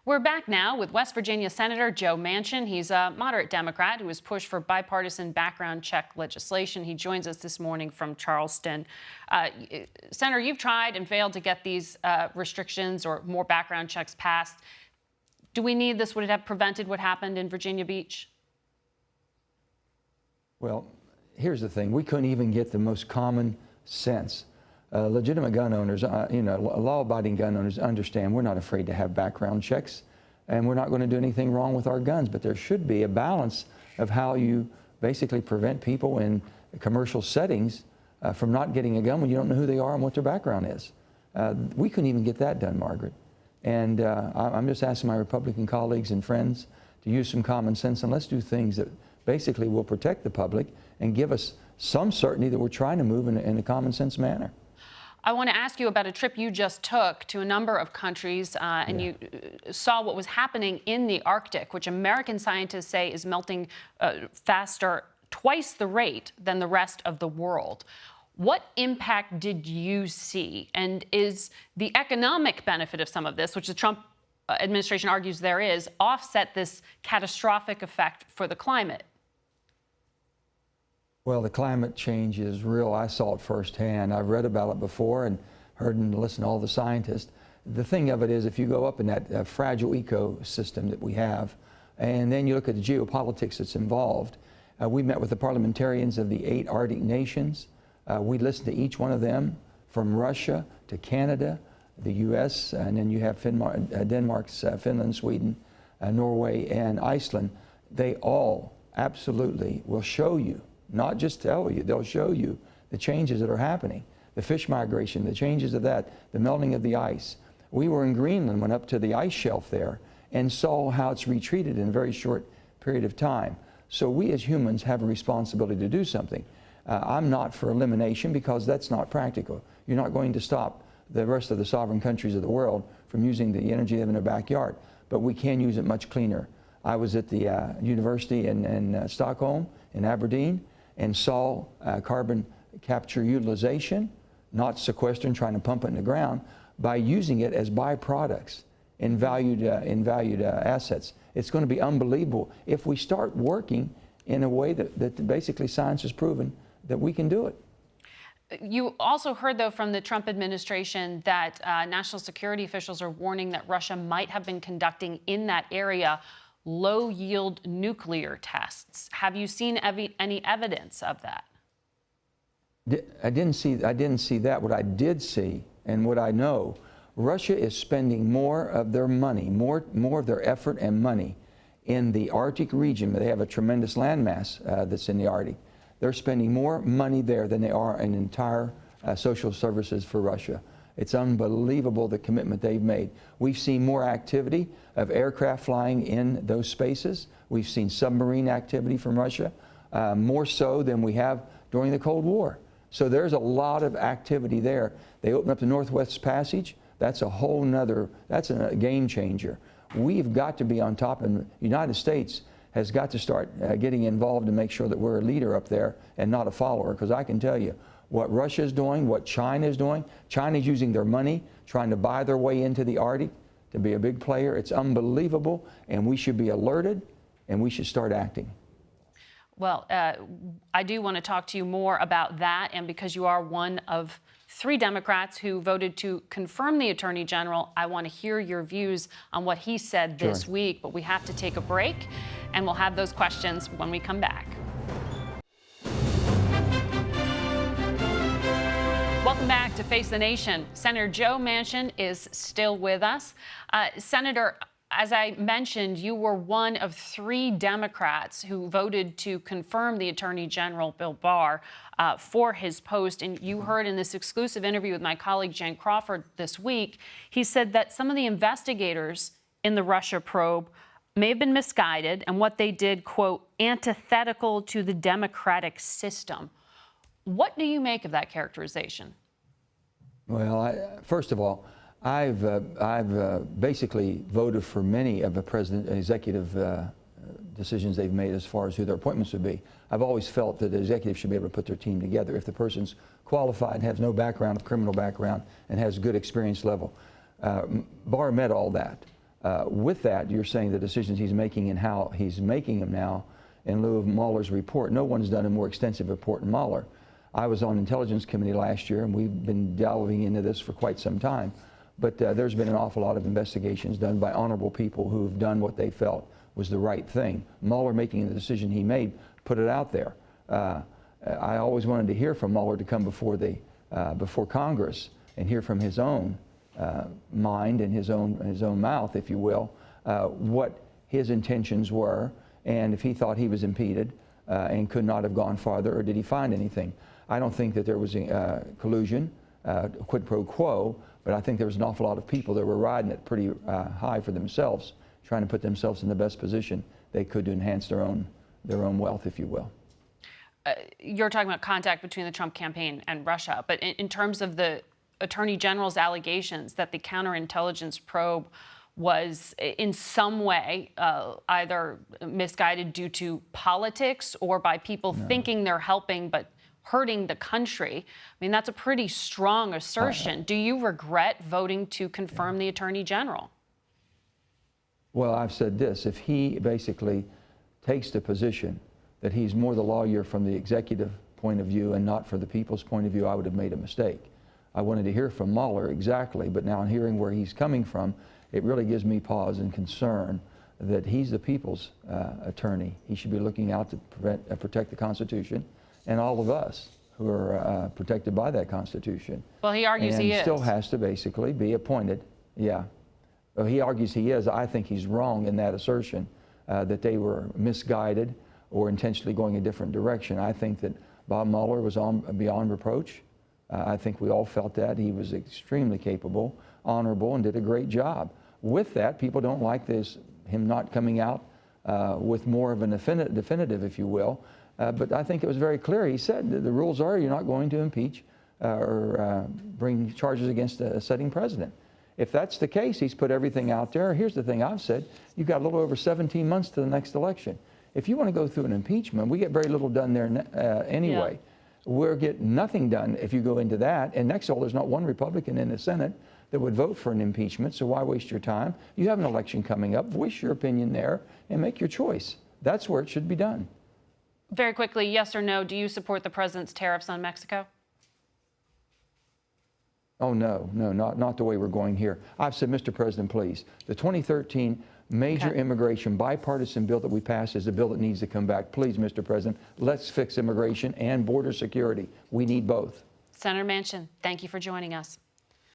We're back now with West Virginia Senator Joe Manchin. He's a moderate Democrat who has pushed for bipartisan background check legislation. He joins us this morning from Charleston. Senator, you've tried and failed to get these restrictions or more background checks passed. Do we need this? Would it have prevented what happened in Virginia Beach? Well, here's the thing. We couldn't even get the most common sense. Legitimate gun owners, law-abiding gun owners understand we're not afraid to have background checks, and we're not going to do anything wrong with our guns. But there should be a balance of how you basically prevent people in commercial settings from not getting a gun when you don't know who they are and what their background is. We couldn't even get that done, Margaret. And I'm just asking my Republican colleagues and friends to use some common sense, and let's do things that basically will protect the public and give us some certainty that we're trying to move in a common sense manner. I want to ask you about a trip you just took to a number of countries, and you saw what was happening in the Arctic, which American scientists say is melting faster, twice the rate than the rest of the world. What impact did you see? And is the economic benefit of some of this, which the Trump administration argues there is, offset this catastrophic effect for the climate? Well, the climate change is real. I saw it firsthand. I've read about it before and heard and listened to all the scientists. The thing of it is, if you go up in that fragile ecosystem that we have, and then you look at the geopolitics that's involved, we met with the parliamentarians of the 8 Arctic nations. We listened to each one of them, from Russia to Canada, the U.S., and then you have Denmark's, Finland, Sweden, Norway, and Iceland. They all absolutely will show you, not just tell you, they'll show you the changes that are happening, the fish migration, the changes of that, the melting of the ice. We were in Greenland, went up to the ice shelf there and saw how it's retreated in a very short period of time. So we as humans have a responsibility to do something. I'm not for elimination because that's not practical. You're not going to stop the rest of the sovereign countries of the world from using the energy they have in their backyard, but we can use it much cleaner. I was at the university in Stockholm, in Aberdeen, and saw carbon capture utilization, not sequestering, trying to pump it in the ground, by using it as byproducts in valued assets. It's going to be unbelievable if we start working in a way that basically science has proven that we can do it. You also heard, though, from the Trump administration that national security officials are warning that Russia might have been conducting in that area low-yield nuclear tests. Have you seen any evidence of that? I didn't see that. What I did see and what I know, Russia is spending more of their money, more of their effort and money in the Arctic region. They have a tremendous landmass that's in the Arctic. They're spending more money there than they are in entire social services for Russia. It's unbelievable the commitment they've made. We've seen more activity of aircraft flying in those spaces. We've seen submarine activity from Russia, more so than we have during the Cold War. So there's a lot of activity there. They opened up the Northwest Passage. That's a whole nother, that's a game changer. We've got to be on top, and the United States has got to start getting involved to make sure that we're a leader up there and not a follower, because I can tell you, what Russia is doing, what China is doing. China is using their money, trying to buy their way into the Arctic to be a big player. It's unbelievable, and we should be alerted, and we should start acting. Well, I do want to talk to you more about that, and because you are one of 3 Democrats who voted to confirm the Attorney General, I want to hear your views on what he said this week. But we have to take a break, and we'll have those questions when we come back. Welcome back to Face the Nation. Senator Joe Manchin is still with us. Senator, as I mentioned, you were one of 3 Democrats who voted to confirm the Attorney General, Bill Barr, for his post. And you heard in this exclusive interview with my colleague Jen Crawford this week, he said that some of the investigators in the Russia probe may have been misguided and what they did, quote, antithetical to the democratic system. What do you make of that characterization? Well, first of all, I've basically voted for many of the president's executive decisions they've made as far as who their appointments would be. I've always felt that the executive should be able to put their team together if the person's qualified, has no background, criminal background, and has good experience level. Barr met all that. With that, you're saying the decisions he's making and how he's making them now in lieu of Mueller's report. No one's done a more extensive report than Mueller. I was on Intelligence Committee last year, and we've been delving into this for quite some time. But there's been an awful lot of investigations done by honorable people who've done what they felt was the right thing. Mueller, making the decision he made, put it out there. I always wanted to hear from Mueller to come before Congress and hear from his own mind and his own mouth, if you will, what his intentions were, and if he thought he was impeded and could not have gone farther, or did he find anything. I don't think that there was collusion, quid pro quo, but I think there was an awful lot of people that were riding it pretty high for themselves, trying to put themselves in the best position they could to enhance their own wealth, if you will. You're talking about contact between the Trump campaign and Russia, but in terms of the Attorney General's allegations that the counterintelligence probe was in some way either misguided due to politics or by people thinking they're helping but hurting the country, I mean, that's a pretty strong assertion. Do you regret voting to confirm the Attorney General? Well, I've said this. If he basically takes the position that he's more the lawyer from the executive point of view and not for the people's point of view, I would have made a mistake. I wanted to hear from Mueller exactly, but now hearing where he's coming from, it really gives me pause and concern that he's the people's attorney. He should be looking out to protect the Constitution and all of us who are protected by that Constitution. Well, he argues he is. And still has to basically be appointed. Yeah. Well, he argues he is. I think he's wrong in that assertion that they were misguided or intentionally going a different direction. I think that Bob Mueller was beyond reproach. I think we all felt that. He was extremely capable, honorable, and did a great job. With that, people don't like him not coming out with more of a definitive, if you will. But I think it was very clear. He said that the rules are you're not going to impeach or bring charges against a sitting president. If that's the case, he's put everything out there. Here's the thing I've said. You've got a little over 17 months to the next election. If you want to go through an impeachment, we get very little done there anyway. Yeah. We'll get nothing done if you go into that. And next of all, there's not one Republican in the Senate that would vote for an impeachment, so why waste your time? You have an election coming up. Voice your opinion there and make your choice. That's where it should be done. Very quickly, yes or no, do you support the president's tariffs on Mexico? Oh, no, not the way we're going here. I've said, Mr. President, please, the 2013 major immigration bipartisan bill that we passed is a bill that needs to come back. Please, Mr. President, let's fix immigration and border security. We need both. Senator Manchin, thank you for joining us.